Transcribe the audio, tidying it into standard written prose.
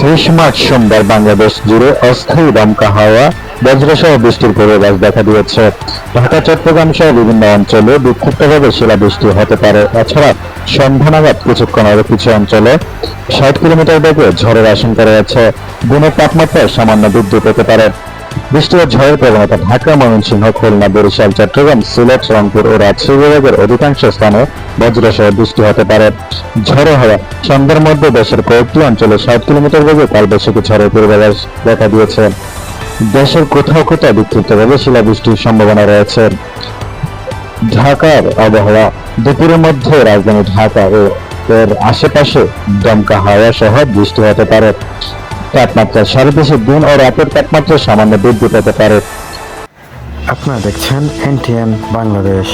March সোমবার বাংলাদেশ জুড়ে অস্থায়ী দমকা হাওয়া বজ্রসহ বৃষ্টির পূর্বাভাস দেখা দিয়েছে। ঢাকা, চট্টগ্রাম সহ বিভিন্ন অঞ্চলে বিক্ষিপ্তভাবে শিলাবৃষ্টি হতে পারে। এছাড়া সন্ধ্যা নাগাদ কিছুক্ষণ আরো কিছু অঞ্চলে 60 কিলোমিটার বেগে ঝড়ের আশঙ্কা রয়েছে। দিনের তাপমাত্রায় সামান্য বৃদ্ধি পেতে পারে। বৃষ্টি ও ঝড়ের প্রবণতা ঢাকা, ময়মনসিংহ, খুলনা, বরিশাল, চট্টগ্রাম, সিলেট, রংপুর ও রাজশাহী বিভাগের অধিকাংশ স্থানে বজ্রসহ বৃষ্টি হতে পারে। ঝড়ো হাওয়া সন্ধ্যার মধ্যে দেশের কয়েকটি অঞ্চলে 60 কিলোমিটার বেগে কালবৈশাখী ঝড়ের পূর্বাভাস দেখা দিয়েছে। দেশের কোথাও কোথাও বিক্ষিপ্তভাবে শিলাবৃষ্টির সম্ভাবনা রয়েছে। ঢাকার আবহাওয়া দুপুরের মধ্যে রাজধানী ঢাকা ও এর আশেপাশে দমকা হাওয়া সহ বৃষ্টি হতে পারে। তাপমাত্রা সারা দেশে দিন ও রাতের তাপমাত্রা সামান্য বৃদ্ধি পেতে পারে। আপনারা দেখছেন NTN বাংলাদেশ।